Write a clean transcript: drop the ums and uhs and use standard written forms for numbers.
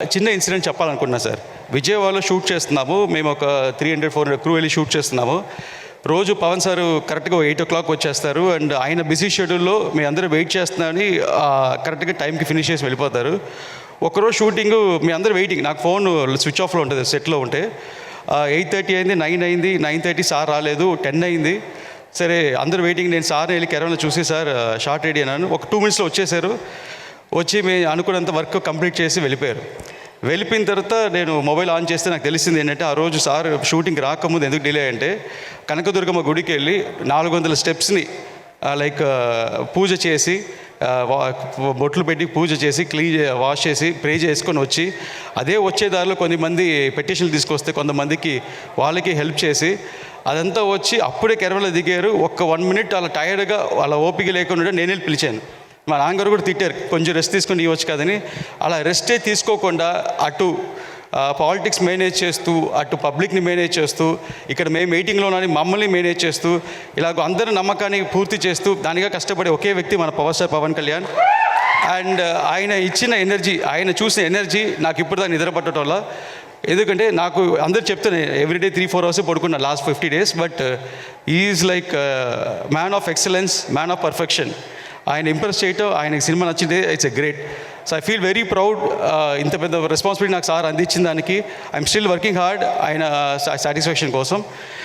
చిన్న incident చెప్పాలనుకున్నా sir. విజయవాడలో shoot చేస్తున్నాము. మేము ఒక 300-400 క్రూ వెళ్ళి షూట్ చేస్తున్నాము. రోజు పవన్ సార్ కరెక్ట్గా 8 వచ్చేస్తారు. అండ్ ఆయన బిజీ షెడ్యూల్లో మీ అందరూ వెయిట్ చేస్తున్నారని కరెక్ట్గా టైంకి ఫినిష్ చేసి వెళ్ళిపోతారు. ఒకరోజు షూటింగ్ మీ అందరూ వెయిటింగ్, నాకు ఫోన్ స్విచ్ ఆఫ్లో ఉంటుంది సెట్లో ఉంటే. 8:30 అయింది, 9 అయింది, 9:30 సార్ రాలేదు, 10 అయింది. సరే అందరూ వెయిటింగ్. నేను సార్ని వెళ్ళి కెరవలో చూసి సార్ షార్ట్ రెడీ అన్నాను. ఒక 2 minutesలో వచ్చేసారు. వచ్చి మేము అనుకున్నంత వర్క్ కంప్లీట్ చేసి వెళ్ళిపోయారు. వెళ్ళిపోయిన తర్వాత నేను మొబైల్ ఆన్ చేస్తే నాకు తెలిసింది ఏంటంటే, ఆ రోజు సార్ షూటింగ్ రాకముందు ఎందుకు డిలే అంటే, కనకదుర్గమ్మ గుడికి వెళ్ళి 400 స్టెప్స్ని పూజ చేసి బొట్లు పెట్టి పూజ చేసి వాష్ చేసి ప్రే చేసుకొని వచ్చి, అదే వచ్చే దారిలో కొంతమంది పెటిషన్లు తీసుకొస్తే కొంతమందికి వాళ్ళకి హెల్ప్ చేసి అదంతా వచ్చి అప్పుడే కెరవలో దిగారు. ఒక్క 1 minute అలా టైర్డ్గా వాళ్ళ ఓపిక లేకుండా నేను వెళ్ళి పిలిచాను. మా నాన్నగారు కూడా తిట్టారు, కొంచెం రెస్ట్ తీసుకొని ఇవ్వచ్చు కదని. అలా రెస్టే తీసుకోకుండా అటు పాలిటిక్స్ మేనేజ్ చేస్తూ, అటు పబ్లిక్ని మేనేజ్ చేస్తూ, ఇక్కడ మేము మీటింగ్లోనని మమ్మల్ని మేనేజ్ చేస్తూ, ఇలాగ అందరి నమ్మకాన్ని పూర్తి చేస్తూ దానిగా కష్టపడే ఒకే వ్యక్తి మన power star Pawan Kalyan. And ఆయన ఇచ్చిన ఎనర్జీ, ఆయన చూసిన ఎనర్జీ నాకు ఇప్పుడు దాన్ని నిద్ర పట్టడం వల్ల. ఎందుకంటే నాకు అందరు చెప్తాను ఎవ్రీడే 3-4 hours పడుకున్నా last 50 days. But is like man of excellence, man of perfection. ఆయన ఇంప్రెస్ చేయటం, ఆయనకి సినిమా నచ్చిందే, it's a great. So I feel very proud. ఇంత పెద్ద రెస్పాన్సిబిలిటీ నాకు సార్ అందించిన దానికి. ఐఎమ్ స్టిల్ వర్కింగ్ హార్డ్ ఆయన సాటిస్ఫాక్షన్ కోసం.